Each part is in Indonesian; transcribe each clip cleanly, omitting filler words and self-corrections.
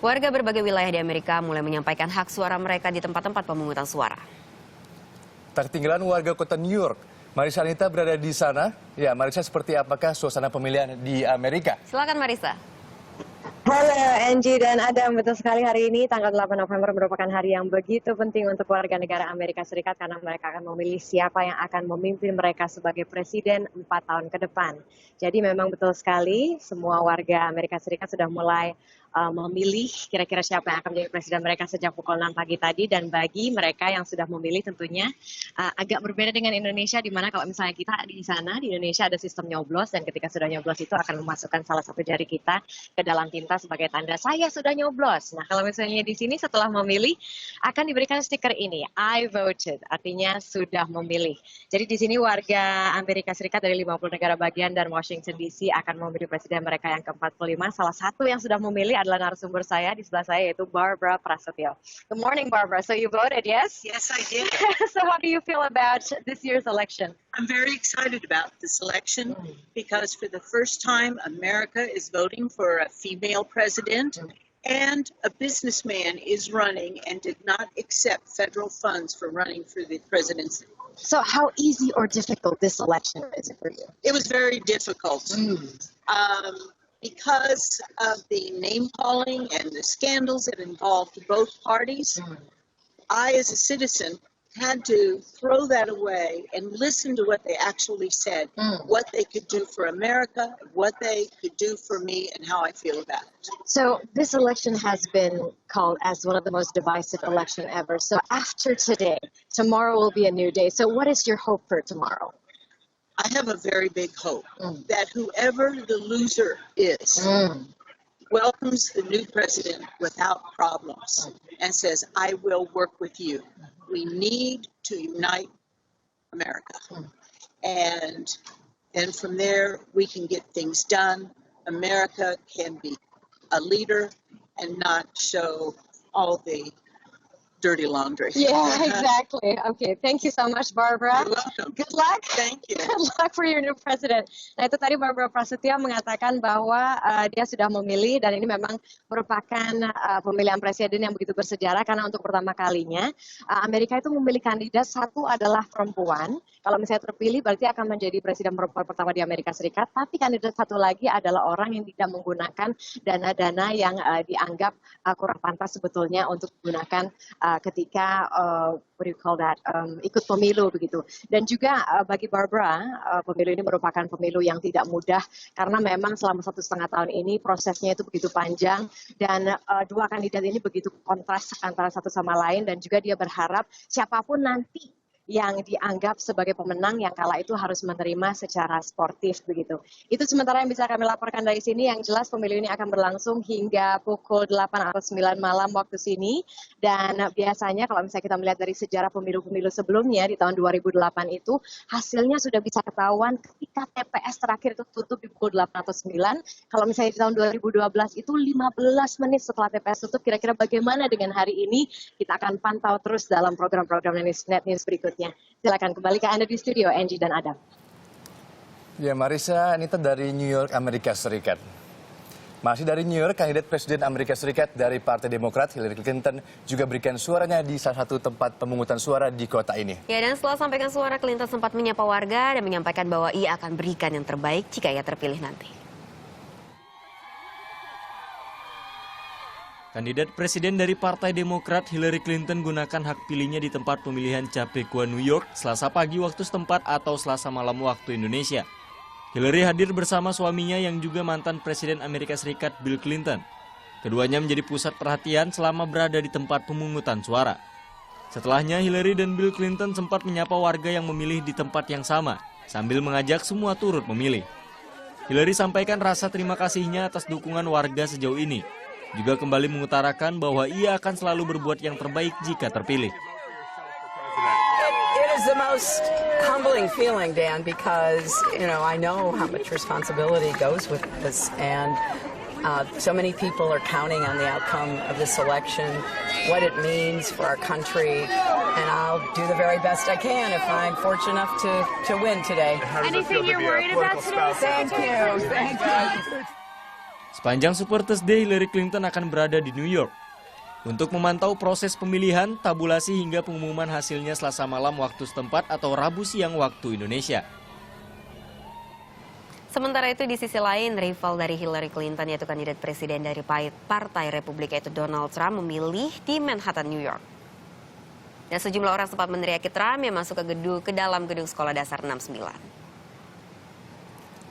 Warga berbagai wilayah di Amerika mulai menyampaikan hak suara mereka di tempat-tempat pemungutan suara. Tak ketinggalan warga kota New York. Marisa Anita berada di sana. Ya, Marisa, seperti apakah suasana pemilihan di Amerika? Silakan Marisa. Halo Angie dan Adam, betul sekali hari ini tanggal 8 November merupakan hari yang begitu penting untuk warga negara Amerika Serikat karena mereka akan memilih siapa yang akan memimpin mereka sebagai presiden 4 tahun ke depan. Jadi memang betul sekali semua warga Amerika Serikat sudah mulai memilih kira-kira siapa yang akan menjadi presiden mereka sejak pukul 6 pagi tadi, dan bagi mereka yang sudah memilih tentunya agak berbeda dengan Indonesia, di mana kalau misalnya kita di sana di Indonesia ada sistem nyoblos, dan ketika sudah nyoblos itu akan memasukkan salah satu jari kita ke dalam tinta sebagai tanda saya sudah nyoblos. Nah, kalau misalnya di sini setelah memilih akan diberikan stiker ini, I voted, artinya sudah memilih. Jadi di sini warga Amerika Serikat dari 50 negara bagian dan Washington DC akan memilih presiden mereka yang ke-45. Salah satu yang sudah memilih adalah narasumber saya di sebelah saya, yaitu Barbara Prasetyo. Good morning, Barbara. So you voted, yes? Yes, I did. So how do you feel about this year's election? I'm very excited about this election because for the first time, America is voting for a female president, and a businessman is running and did not accept federal funds for running for the presidency. So how easy or difficult this election is for you? It was very difficult because of the name calling and the scandals that involved both parties. I, as a citizen, had to throw that away and listen to what they actually said, what they could do for America, what they could do for me, and how I feel about it. So this election has been called as one of the most divisive election ever. So after today, tomorrow will be a new day. So what is your hope for tomorrow? I have a very big hope that whoever the loser is welcomes the new president without problems and says, I will work with you. We need to unite America. And then from there, we can get things done. America can be a leader and not show all the dirty laundry. Yeah, exactly. Okay, thank you so much, Barbara. You're welcome. Good luck. Thank you. Good luck for your new president. Nah, itu tadi Barbara Prasetyo mengatakan bahwa dia sudah memilih, dan ini memang merupakan pemilihan presiden yang begitu bersejarah karena untuk pertama kalinya Amerika itu memilih kandidat, satu adalah perempuan. Kalau misalnya terpilih berarti akan menjadi presiden perempuan pertama di Amerika Serikat, tapi kandidat satu lagi adalah orang yang tidak menggunakan dana-dana yang dianggap kurang pantas sebetulnya untuk digunakan ketika what do you call that, ikut pemilu begitu. Dan juga bagi Barbara, pemilu ini merupakan pemilu yang tidak mudah karena memang selama 1,5 tahun ini prosesnya itu begitu panjang, dan dua kandidat ini begitu kontras antara satu sama lain, dan juga dia berharap siapapun nanti yang dianggap sebagai pemenang yang kala itu harus menerima secara sportif begitu. Itu sementara yang bisa kami laporkan dari sini. Yang jelas pemilu ini akan berlangsung hingga pukul 8 atau 9 malam waktu sini, dan biasanya kalau misalnya kita melihat dari sejarah pemilu-pemilu sebelumnya di tahun 2008 itu hasilnya sudah bisa ketahuan ketika TPS terakhir itu tutup di pukul 8 atau 9. Kalau misalnya di tahun 2012 itu 15 menit setelah TPS tutup. Kira-kira bagaimana dengan hari ini? Kita akan pantau terus dalam program-program Net News berikutnya. Silakan kembali ke Anda di studio, Angie dan Adam. Ya, Marisa Anita dari New York, Amerika Serikat. Masih dari New York, kandidat Presiden Amerika Serikat dari Partai Demokrat, Hillary Clinton, juga berikan suaranya di salah satu tempat pemungutan suara di kota ini. Ya, dan setelah sampaikan suara, Clinton sempat menyapa warga dan menyampaikan bahwa ia akan berikan yang terbaik jika ia terpilih nanti. Kandidat presiden dari Partai Demokrat Hillary Clinton gunakan hak pilihnya di tempat pemilihan Chappaqua, New York, Selasa pagi waktu setempat atau Selasa malam waktu Indonesia. Hillary hadir bersama suaminya yang juga mantan Presiden Amerika Serikat Bill Clinton. Keduanya menjadi pusat perhatian selama berada di tempat pemungutan suara. Setelahnya, Hillary dan Bill Clinton sempat menyapa warga yang memilih di tempat yang sama, sambil mengajak semua turut memilih. Hillary sampaikan rasa terima kasihnya atas dukungan warga sejauh ini. Juga kembali mengutarakan bahwa ia akan selalu berbuat yang terbaik jika terpilih. It is the most humbling feeling, Dan, because I know how much responsibility goes with this, and so many people are counting on the outcome of this election, what it means for our country, and I'll do the very best I can if I'm fortunate enough to win today. Anything you're worried about today? Thank you. Sepanjang Super Tuesday, Hillary Clinton akan berada di New York untuk memantau proses pemilihan, tabulasi hingga pengumuman hasilnya Selasa malam waktu setempat atau Rabu siang waktu Indonesia. Sementara itu di sisi lain, rival dari Hillary Clinton yaitu kandidat presiden dari Partai Republik yaitu Donald Trump memilih di Manhattan, New York. Dan sejumlah orang sempat meneriaki Trump yang masuk ke dalam gedung sekolah dasar 69.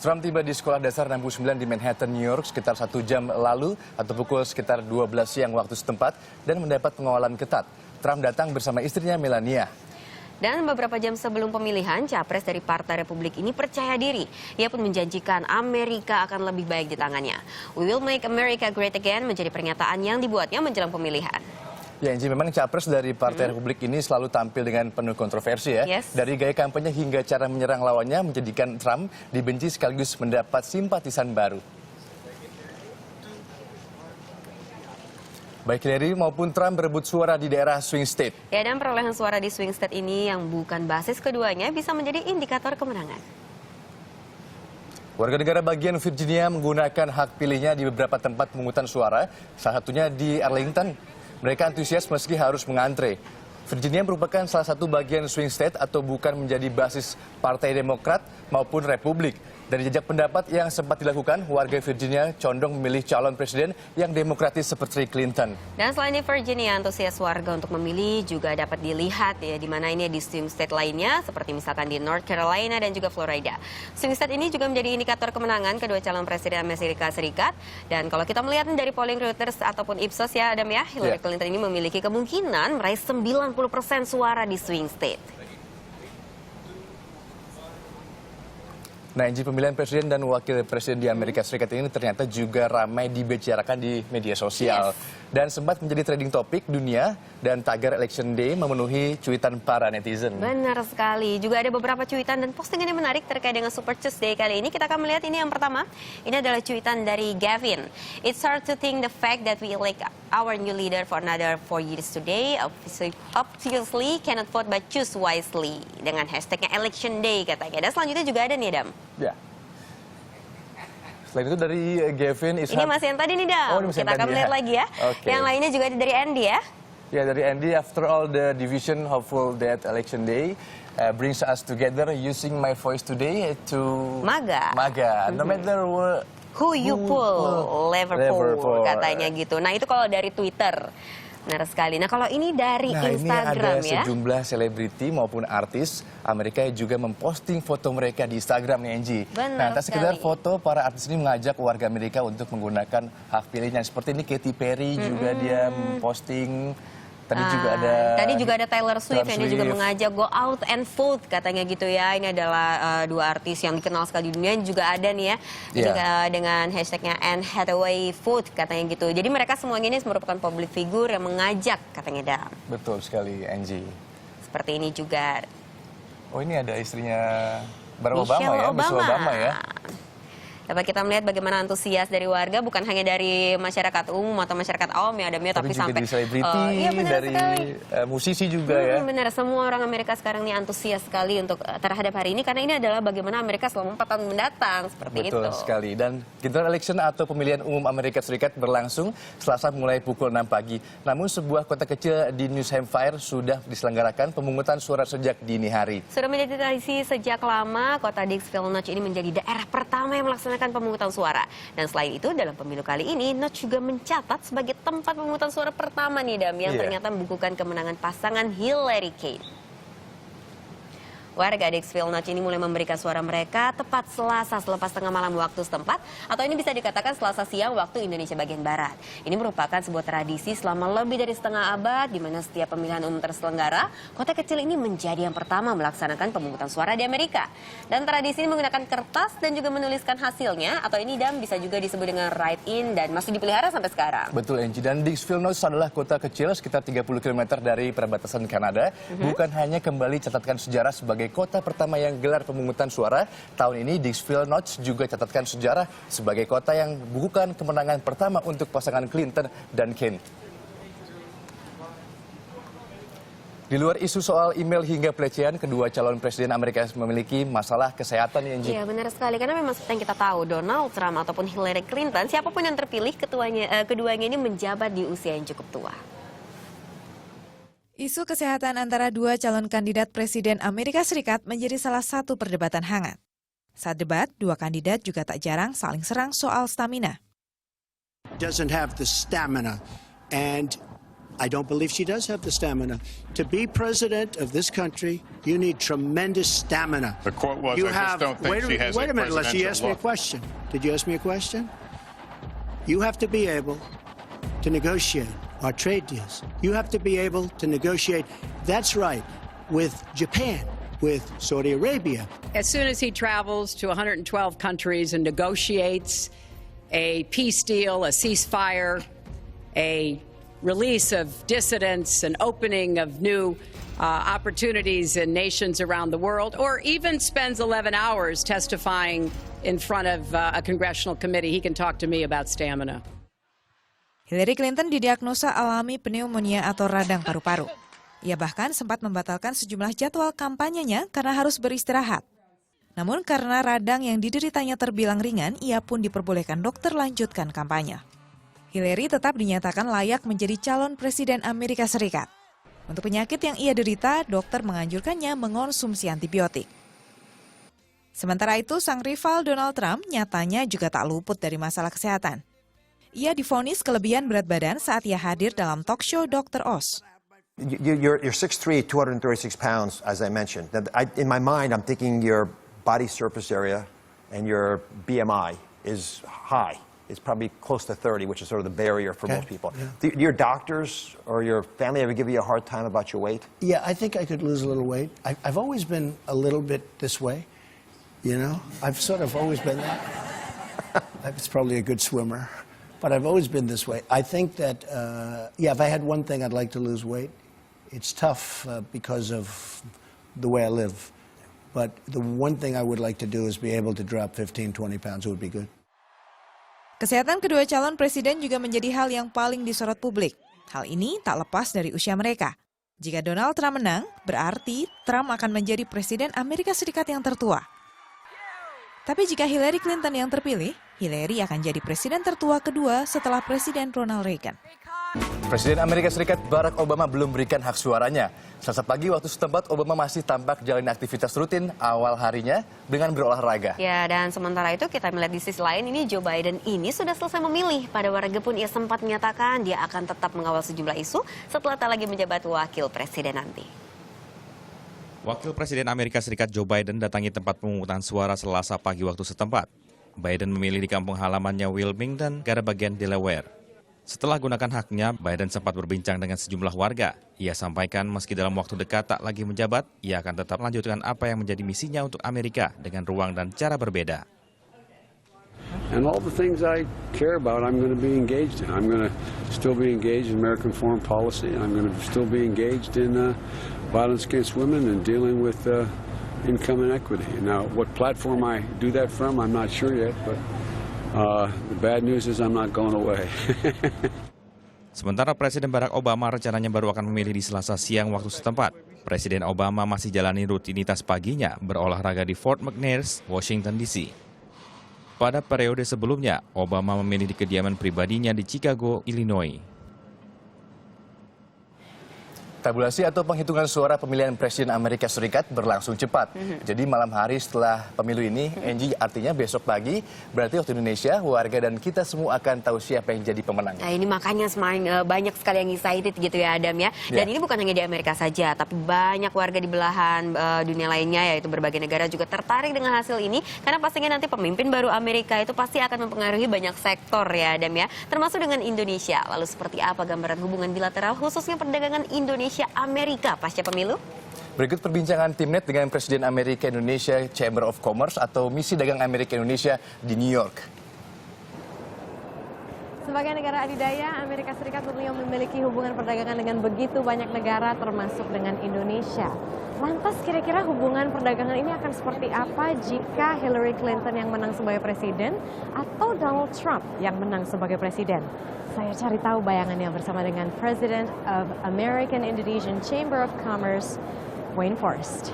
Trump tiba di sekolah dasar 69 di Manhattan, New York sekitar 1 jam lalu atau pukul sekitar 12 siang waktu setempat dan mendapat pengawalan ketat. Trump datang bersama istrinya Melania. Dan beberapa jam sebelum pemilihan, capres dari Partai Republik ini percaya diri. Ia pun menjanjikan Amerika akan lebih baik di tangannya. We will make America great again menjadi pernyataan yang dibuatnya menjelang pemilihan. Ya, Angie, memang capres dari Partai Republik ini selalu tampil dengan penuh kontroversi ya. Yes. Dari gaya kampanye hingga cara menyerang lawannya menjadikan Trump dibenci sekaligus mendapat simpatisan baru. Baik Hillary maupun Trump berebut suara di daerah swing state. Ya, dan perolehan suara di swing state ini yang bukan basis keduanya bisa menjadi indikator kemenangan. Warga negara bagian Virginia menggunakan hak pilihnya di beberapa tempat pemungutan suara, salah satunya di Arlington. Mereka antusias meski harus mengantre. Virginia merupakan salah satu bagian swing state atau bukan menjadi basis Partai Demokrat maupun Republik. Dari jejak pendapat yang sempat dilakukan, warga Virginia condong memilih calon presiden yang demokratis seperti Clinton. Dan selain di Virginia, antusias warga untuk memilih juga dapat dilihat ya di mana ini di swing state lainnya seperti misalkan di North Carolina dan juga Florida. Swing state ini juga menjadi indikator kemenangan kedua calon presiden Amerika Serikat. Dan kalau kita melihat dari polling Reuters ataupun Ipsos ya Adam ya, Hillary Clinton ini memiliki kemungkinan meraih 90% suara di swing state. Nah, Angie, pemilihan presiden dan wakil presiden di Amerika Serikat ini ternyata juga ramai dibicarakan di media sosial. Dan sempat menjadi trending topik dunia dan tagar Election Day memenuhi cuitan para netizen. Benar sekali. Juga ada beberapa cuitan dan postingan yang menarik terkait dengan Super Tuesday kali ini. Kita akan melihat ini yang pertama. Ini adalah cuitan dari Gavin. It's hard to think the fact that we elect our new leader for another 4 years today. Obviously cannot vote but choose wisely. Dengan hashtagnya Election Day katanya. Dan selanjutnya juga ada nih Adam. Ya. Selain itu dari Gavin, Ini masih yang tadi nih Dam. Oh, ini masih yang Kita akan tadi, melihat ya. lagi ya. Oke. Yang lainnya juga ada dari Andy ya. Ya, dari Andy, after all the division, hopeful that election day brings us together using my voice today to Maga. No matter what, Who you pull, Liverpool katanya gitu. Nah itu kalau dari Twitter. Benar sekali. Nah kalau ini dari Instagram ini ada ya. sejumlah selebriti maupun artis Amerika yang juga memposting foto mereka di Instagram nih Angie. Benar tak sekedar sekali. foto, para artis ini mengajak warga Amerika untuk menggunakan hak pilihnya. Seperti ini Katy Perry juga dia memposting. Tadi juga ada Taylor Swift yang dia juga mengajak go out and vote katanya gitu ya. Ini adalah dua artis yang dikenal sekali di dunia juga ada nih ya. Juga dengan hashtagnya Anne Hathaway vote katanya gitu. Jadi mereka semuanya ini merupakan public figure yang mengajak katanya Dam. Betul sekali Angie. Seperti ini juga. Oh ini ada istrinya Barack Michelle Obama ya. Dapat kita melihat bagaimana antusias dari warga, bukan hanya dari masyarakat umum atau masyarakat awam ya Adam ya, tapi juga sampai dari selebriti, dari musisi juga ya. Benar, semua orang Amerika sekarang ini antusias sekali untuk terhadap hari ini karena ini adalah bagaimana Amerika selama 4 tahun mendatang seperti itu. Betul sekali. Dan general election atau pemilihan umum Amerika Serikat berlangsung Selasa mulai pukul 6 pagi. Namun sebuah kota kecil di New Hampshire sudah diselenggarakan pemungutan suara sejak dini hari. Sudah menjadi tradisi sejak lama, kota Dixville Notch ini menjadi daerah pertama yang melaksanakan pemungutan suara. Dan selain itu, dalam pemilu kali ini, Notch juga mencatat sebagai tempat pemungutan suara pertama nih Dam, yang ternyata membukukan kemenangan pasangan Hillary Clinton. Warga Dixville Notch ini mulai memberikan suara mereka tepat Selasa selepas tengah malam waktu setempat, atau ini bisa dikatakan Selasa siang waktu Indonesia bagian Barat. Ini merupakan sebuah tradisi selama lebih dari setengah abad, di mana setiap pemilihan umum terselenggara, kota kecil ini menjadi yang pertama melaksanakan pemungutan suara di Amerika. Dan tradisi ini menggunakan kertas dan juga menuliskan hasilnya, atau ini Dam bisa juga disebut dengan write-in dan masih dipelihara sampai sekarang. Betul Angie, dan Dixville Notch adalah kota kecil sekitar 30 km dari perbatasan Kanada. Bukan hanya kembali catatkan sejarah sebagai kota pertama yang gelar pemungutan suara, tahun ini Dixville Notch juga catatkan sejarah sebagai kota yang bukukan kemenangan pertama untuk pasangan Clinton dan Kane. Di luar isu soal email hingga pelecehan, kedua calon presiden Amerika memiliki masalah kesehatan ya, Angie. Iya benar sekali, karena memang seperti yang kita tahu, Donald Trump ataupun Hillary Clinton, siapapun yang terpilih, keduanya ini menjabat di usia yang cukup tua. Isu kesehatan antara dua calon kandidat presiden Amerika Serikat menjadi salah satu perdebatan hangat. Saat debat, dua kandidat juga tak jarang saling serang soal stamina. Doesn't have the stamina, and I don't believe she does have the stamina. To be president of this country, you need tremendous stamina. The quote was, you I just don't think she has wait a minute, Leslie, you asked presidential me a look. question. Did you ask me a question? You have to be able to negotiate our trade deals. You have to be able to negotiate, that's right, with Japan, with Saudi Arabia. As soon as he travels to 112 countries and negotiates a peace deal, a ceasefire, a release of dissidents, an opening of new opportunities in nations around the world, or even spends 11 hours testifying in front of a congressional committee, he can talk to me about stamina. Hillary Clinton didiagnosa alami pneumonia atau radang paru-paru. Ia bahkan sempat membatalkan sejumlah jadwal kampanyenya karena harus beristirahat. Namun karena radang yang dideritanya terbilang ringan, ia pun diperbolehkan dokter lanjutkan kampanye. Hillary tetap dinyatakan layak menjadi calon presiden Amerika Serikat. Untuk penyakit yang ia derita, dokter menganjurkannya mengonsumsi antibiotik. Sementara itu, sang rival Donald Trump nyatanya juga tak luput dari masalah kesehatan. Ia divonis kelebihan berat badan saat ia hadir dalam talk show Dr. Oz. You're 6'3", 236 pounds, as I mentioned. In my mind, I'm thinking your body surface area and your BMI is high. It's probably close to 30, which is sort of the barrier for most people. Yeah. Do your doctors or your family ever give you a hard time about your weight? Yeah, I think I could lose a little weight. I've always been a little bit this way, you know? I've sort of always been that. It's probably a good swimmer, but I've always been this way. I think that, if I had one thing, I'd like to lose weight. It's tough because of the way I live. But the one thing I would like to do is be able to drop 15, 20 pounds. It would be good. Kesehatan kedua calon presiden juga menjadi hal yang paling disorot publik. Hal ini tak lepas dari usia mereka. Jika Donald Trump menang, berarti Trump akan menjadi presiden Amerika Serikat yang tertua. Tapi jika Hillary Clinton yang terpilih, Hillary akan jadi presiden tertua kedua setelah Presiden Ronald Reagan. Presiden Amerika Serikat Barack Obama belum berikan hak suaranya. Selasa pagi waktu setempat, Obama masih tampak jalani aktivitas rutin awal harinya dengan berolahraga. Ya, dan sementara itu kita melihat di sisi lain ini Joe Biden ini sudah selesai memilih. Pada warga pun ia sempat menyatakan dia akan tetap mengawal sejumlah isu setelah tak lagi menjabat wakil presiden nanti. Wakil Presiden Amerika Serikat Joe Biden datangi tempat pemungutan suara Selasa pagi waktu setempat. Biden memilih di kampung halamannya Wilmington, negara bagian Delaware. Setelah gunakan haknya, Biden sempat berbincang dengan sejumlah warga. Ia sampaikan meski dalam waktu dekat tak lagi menjabat, ia akan tetap melanjutkan apa yang menjadi misinya untuk Amerika dengan ruang dan cara berbeda. And all the things I care about, I'm going to be engaged in. I'm going to still be engaged in American foreign policy. I'm going to still be engaged in violence against women and dealing with income inequity. Now, what platform I do that from, I'm not sure yet, but the bad news is I'm not going away. Sementara Presiden Barack Obama rencananya baru akan memilih di Selasa siang waktu setempat. Presiden Obama masih jalani rutinitas paginya berolahraga di Fort McNair, Washington DC. Pada periode sebelumnya, Obama memilih di kediaman pribadinya di Chicago, Illinois. Tabulasi atau penghitungan suara pemilihan Presiden Amerika Serikat berlangsung cepat. Jadi malam hari setelah pemilu ini, Angie, artinya besok pagi, berarti waktu Indonesia, warga dan kita semua akan tahu siapa yang jadi pemenang. Nah ini makanya semakin banyak sekali yang excited gitu ya Adam ya. Dan ini bukan hanya di Amerika saja, tapi banyak warga di belahan dunia lainnya, yaitu berbagai negara juga tertarik dengan hasil ini. Karena pastinya nanti pemimpin baru Amerika itu pasti akan mempengaruhi banyak sektor ya Adam ya. Termasuk dengan Indonesia. Lalu seperti apa gambaran hubungan bilateral khususnya perdagangan Indonesia-Amerika pasca pemilu? Berikut perbincangan Timnet dengan Presiden Amerika Indonesia Chamber of Commerce atau Misi Dagang Amerika Indonesia di New York. Sebagai negara adidaya, Amerika Serikat tentunya memiliki hubungan perdagangan dengan begitu banyak negara termasuk dengan Indonesia. Lantas kira-kira hubungan perdagangan ini akan seperti apa jika Hillary Clinton yang menang sebagai presiden atau Donald Trump yang menang sebagai presiden? Saya cari tahu bayangannya bersama dengan President of American Indonesian Chamber of Commerce, Wayne Forrest.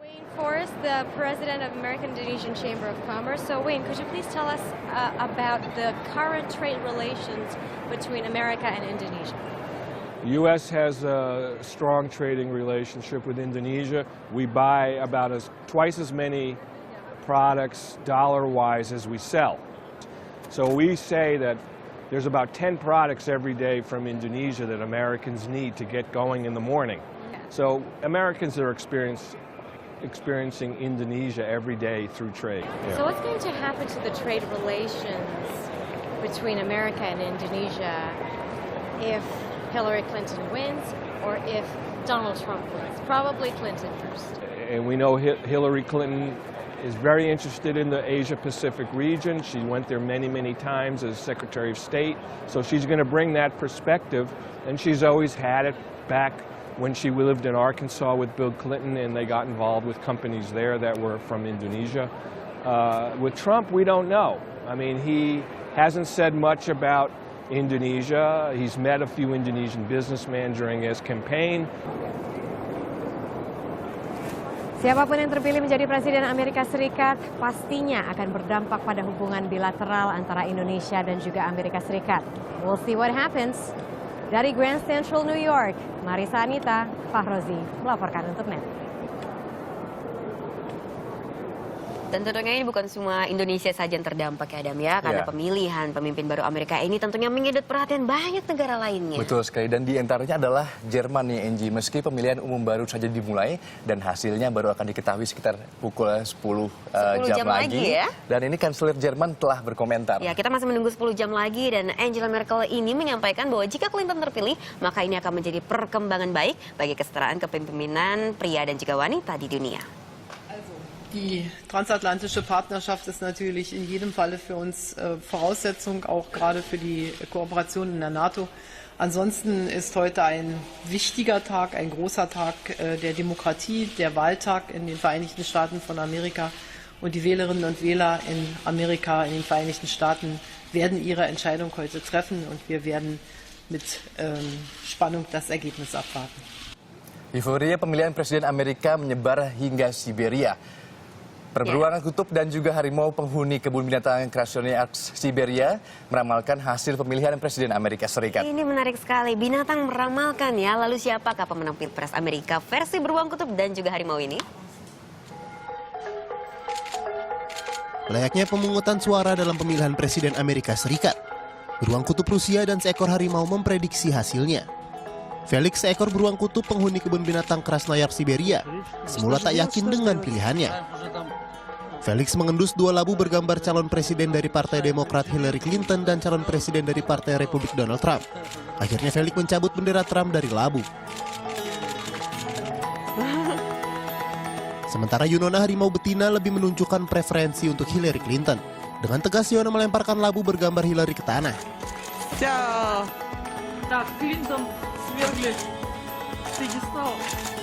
Wayne Forrest, the President of American Indonesian Chamber of Commerce. So Wayne, could you please tell us about the current trade relations between America and Indonesia? The U.S. has a strong trading relationship with Indonesia. We buy about twice as many products dollar-wise as we sell. So we say that there's about 10 products every day from Indonesia that Americans need to get going in the morning. So Americans are experiencing Indonesia every day through trade. So what's going to happen to the trade relations between America and Indonesia if Hillary Clinton wins or if Donald Trump wins? Probably Clinton first. And we know Hillary Clinton is very interested in the Asia-Pacific region. She went there many, many times as Secretary of State. So she's going to bring that perspective, and she's always had it back when she lived in Arkansas with Bill Clinton, and they got involved with companies there that were from Indonesia. With Trump, we don't know. I mean, he hasn't said much about Indonesia. He's met a few Indonesian businessmen during his campaign. Siapapun yang terpilih menjadi Presiden Amerika Serikat pastinya akan berdampak pada hubungan bilateral antara Indonesia dan juga Amerika Serikat. We'll see what happens. Dari Grand Central, New York, Marisa Anita, Fahrozi melaporkan untuk NET. Dan tentunya ini bukan semua Indonesia saja yang terdampak ya Adam ya, karena pemilihan pemimpin baru Amerika ini tentunya menyedot perhatian banyak negara lainnya. Betul sekali, dan di antaranya adalah Jerman nih Angie. Meski pemilihan umum baru saja dimulai dan hasilnya baru akan diketahui sekitar pukul 10 jam lagi ya. Dan ini kanselir Jerman telah berkomentar. Ya, kita masih menunggu 10 jam lagi dan Angela Merkel ini menyampaikan bahwa jika Clinton terpilih, maka ini akan menjadi perkembangan baik bagi kesetaraan kepemimpinan pria dan juga wanita di dunia. Die transatlantische Partnerschaft ist natürlich in jedem Falle für uns Voraussetzung, auch gerade für die Kooperation in der NATO. Ansonsten ist heute ein wichtiger Tag, ein großer Tag der Demokratie, der Wahltag in den Vereinigten Staaten von Amerika. Und die Wählerinnen und Wähler in Amerika, in den Vereinigten Staaten, werden ihre Entscheidung heute treffen und wir werden mit Spannung das Ergebnis abwarten. Euforia pemilihan Presiden Amerika menyebar hingga Siberia. Perburuan kutub dan juga harimau penghuni kebun binatang Krasnoyarsk, Siberia meramalkan hasil pemilihan Presiden Amerika Serikat. Ini menarik sekali, binatang meramalkan ya. Lalu siapakah pemenang Pilpres Amerika versi beruang kutub dan juga harimau ini? Layaknya pemungutan suara dalam pemilihan Presiden Amerika Serikat, beruang kutub Rusia dan seekor harimau memprediksi hasilnya. Felix, seekor beruang kutub penghuni kebun binatang Krasnoyarsk, Siberia, semula tak yakin dengan pilihannya. Felix mengendus dua labu bergambar calon presiden dari Partai Demokrat Hillary Clinton dan calon presiden dari Partai Republik Donald Trump. Akhirnya Felix mencabut bendera Trump dari labu. Sementara Yunona harimau betina lebih menunjukkan preferensi untuk Hillary Clinton. Dengan tegas Yona melemparkan labu bergambar Hillary ke tanah. Так, Клинтон свергли с пьедестала.